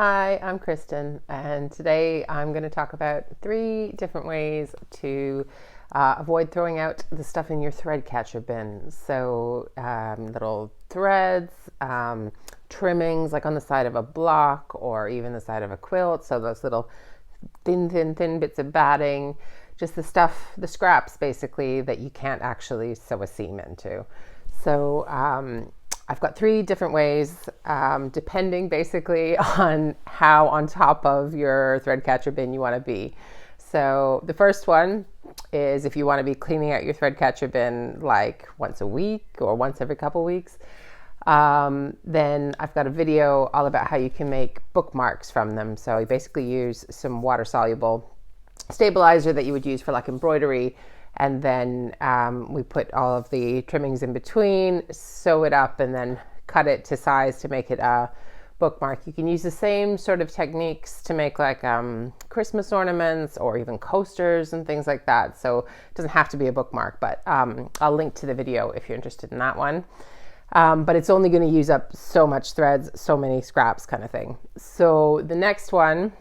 Hi, I'm Kristen, and today I'm going to talk about 3 different ways to avoid throwing out the stuff in your thread catcher bin. So, little threads, trimmings like on the side of a block or even the side of a quilt. So, those little thin bits of batting, just the stuff, the scraps basically that you can't actually sew a seam into. So, I've got 3 different ways, depending basically on how on top of your thread catcher bin you want to be. So the first one is if you want to be cleaning out your thread catcher bin like once a week or once every couple weeks. Then I've got a video all about how you can make bookmarks from them. So you basically use some water soluble stabilizer that you would use for like embroidery, and then we put all of the trimmings in between, sew it up, and then cut it to size to make it a bookmark. You can use the same sort of techniques to make like Christmas ornaments or even coasters and things like that. So it doesn't have to be a bookmark, but I'll link to the video if you're interested in that one. But it's only going to use up so much threads, so many scraps kind of thing. So the next one,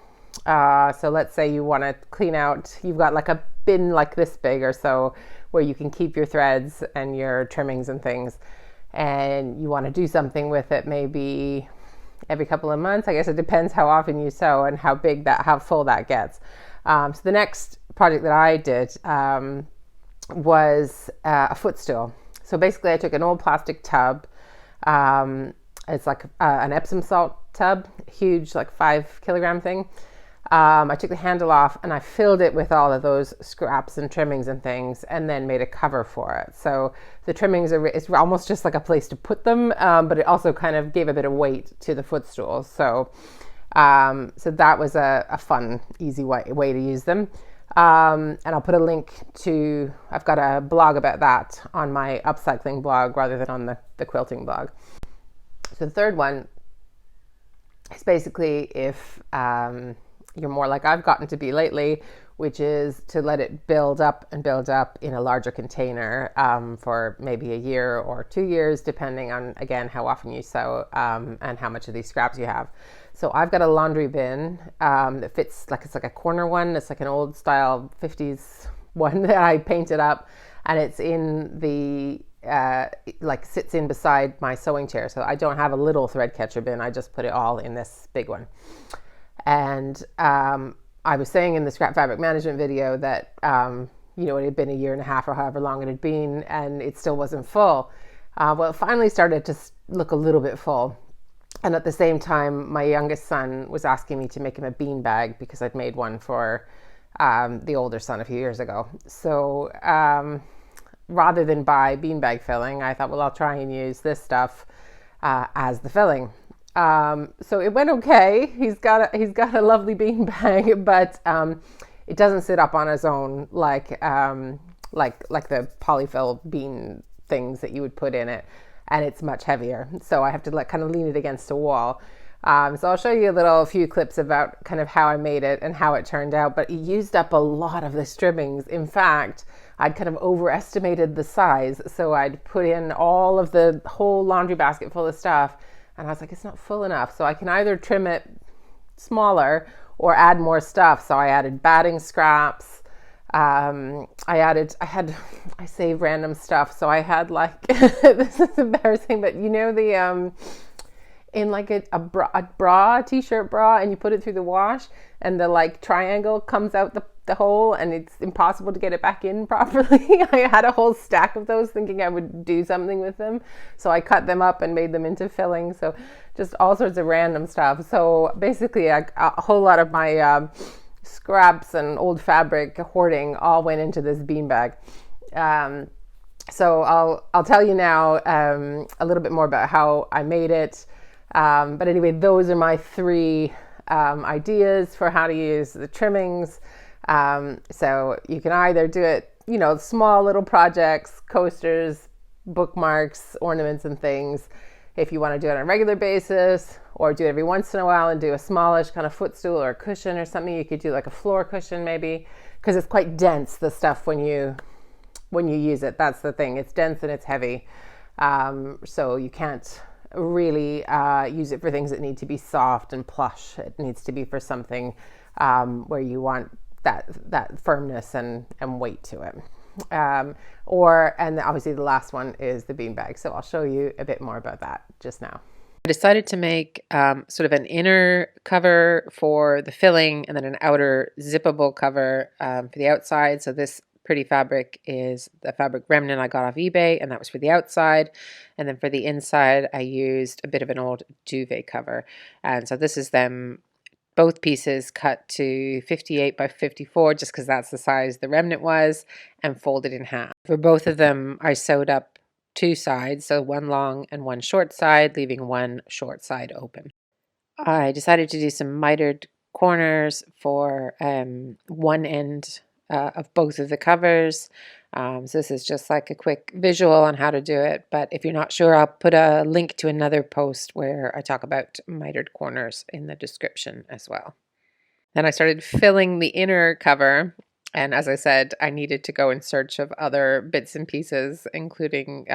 so let's say you want to clean out, you've got like a bin like this big or so where you can keep your threads and your trimmings and things, and you want to do something with it maybe every couple of months. I guess it depends how often you sew and how full that gets. So the next project that I did was a footstool. So basically I took an old plastic tub. It's like an Epsom salt tub, huge, like 5 kilogram thing. I took the handle off and I filled it with all of those scraps and trimmings and things, and then made a cover for it. So the trimmings it's almost just like a place to put them, but it also kind of gave a bit of weight to the footstool. So that was a fun, easy way to use them. And I'll put a link to, I've got a blog about that on my upcycling blog rather than on the quilting blog. So the third one is basically if you're more like I've gotten to be lately, which is to let it build up in a larger container for maybe a year or 2 years, depending on, again, how often you sew and how much of these scraps you have. So I've got a laundry bin that fits, like it's like a corner one. It's like an old style 50s one that I painted up, and it's in the like sits in beside my sewing chair. So I don't have a little thread catcher bin. I just put it all in this big one. And I was saying in the scrap fabric management video that, it had been a year and a half or however long it had been, and it still wasn't full. Well, it finally started to look a little bit full. And at the same time, my youngest son was asking me to make him a beanbag because I'd made one for the older son a few years ago. So rather than buy beanbag filling, I thought, well, I'll try and use this stuff as the filling. So it went okay. He's got a lovely beanbag, but it doesn't sit up on its own like the polyfill bean things that you would put in it, and it's much heavier. So I have to kind of lean it against a wall. So I'll show you a few clips about kind of how I made it and how it turned out. But it used up a lot of the trimmings. In fact, I'd kind of overestimated the size, so I'd put in all of the whole laundry basket full of stuff. And I was like, it's not full enough. So I can either trim it smaller or add more stuff. So I added batting scraps. I saved random stuff. So I had like, this is embarrassing, but in like a bra, t-shirt bra, and you put it through the wash, and the like triangle comes out the hole, and it's impossible to get it back in properly. I had a whole stack of those, thinking I would do something with them. So I cut them up and made them into filling. So just all sorts of random stuff. So basically a whole lot of my scraps and old fabric hoarding all went into this beanbag. So I'll tell you now a little bit more about how I made it. But anyway, those are my 3 ideas for how to use the trimmings. So you can either do it, small little projects, coasters, bookmarks, ornaments and things, if you want to do it on a regular basis, or do it every once in a while and do a smallish kind of footstool or a cushion or something. You could do like a floor cushion maybe, because it's quite dense, the stuff when you use it. That's the thing. It's dense and it's heavy. So you can't really use it for things that need to be soft and plush. It needs to be for something where you want that firmness and weight to it. And obviously the last one is the beanbag. So I'll show you a bit more about that just now. I decided to make sort of an inner cover for the filling and then an outer zippable cover for the outside. So this pretty fabric is the fabric remnant I got off eBay, and that was for the outside. And then for the inside, I used a bit of an old duvet cover. And so this is them, both pieces cut to 58 by 54, just because that's the size the remnant was, and folded in half. For both of them, I sewed up two sides, so one long and one short side, leaving one short side open. I decided to do some mitered corners for one end of both of the covers. So this is just like a quick visual on how to do it, but if you're not sure, I'll put a link to another post where I talk about mitered corners in the description as well. Then I started filling the inner cover, and as I said, I needed to go in search of other bits and pieces, including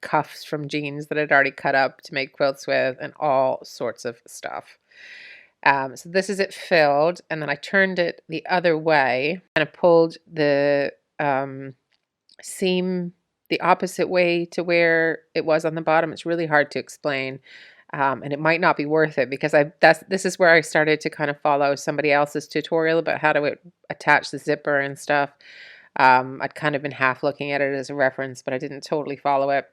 cuffs from jeans that I'd already cut up to make quilts with, and all sorts of stuff. So this is it filled, and then I turned it the other way and I pulled the seam the opposite way to where it was on the bottom. It's really hard to explain, and it might not be worth it because this is where I started to kind of follow somebody else's tutorial about how to attach the zipper and stuff. I'd kind of been half looking at it as a reference, but I didn't totally follow it.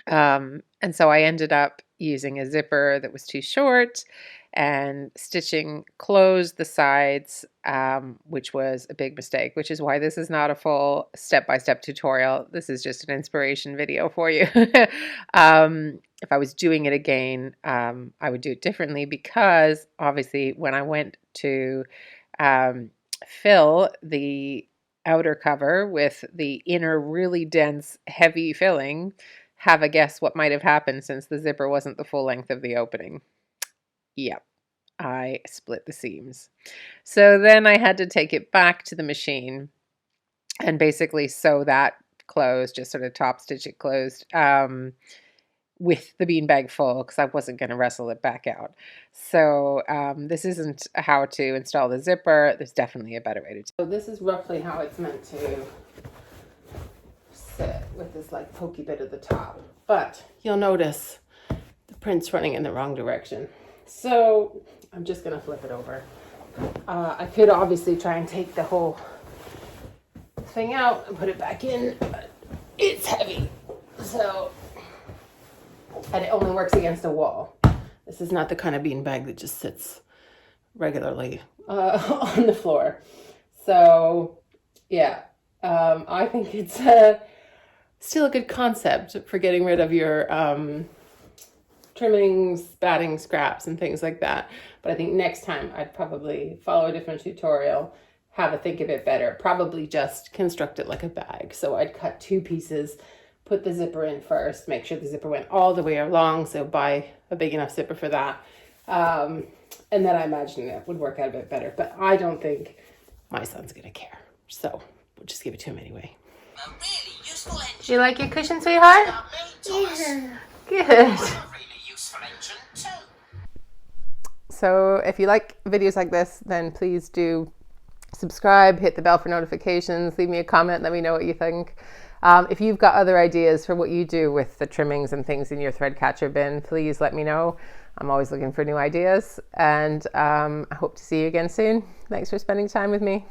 And so I ended up using a zipper that was too short and stitching closed the sides, which was a big mistake, which is why this is not a full step-by-step tutorial. This is just an inspiration video for you. If I was doing it again, I would do it differently because obviously when I went to fill the outer cover with the inner really dense, heavy filling, have a guess what might have happened since the zipper wasn't the full length of the opening. Yep, I split the seams. So then I had to take it back to the machine and basically sew that closed, just sort of top stitch it closed with the beanbag full because I wasn't going to wrestle it back out. So this isn't how to install the zipper. There's definitely a better way to do it. So this is roughly how it's meant to sit with this like pokey bit at the top. But you'll notice the print's running in the wrong direction. So I'm just going to flip it over. I could obviously try and take the whole thing out and put it back in, but it's heavy. So, and it only works against a wall. This is not the kind of beanbag that just sits regularly on the floor. So, yeah, I think it's still a good concept for getting rid of your trimmings, batting, scraps, and things like that. But I think next time I'd probably follow a different tutorial, have a think of it better, probably just construct it like a bag. So I'd cut two pieces, put the zipper in first, make sure the zipper went all the way along, so buy a big enough zipper for that. And then I imagine it would work out a bit better. But I don't think my son's gonna care. So we'll just give it to him anyway. Do you like your cushion, sweetheart? Yeah. Good. So if you like videos like this, then please do subscribe, hit the bell for notifications, leave me a comment, let me know what you think. If you've got other ideas for what you do with the trimmings and things in your thread catcher bin, please let me know. I'm always looking for new ideas, and I hope to see you again soon. Thanks for spending time with me.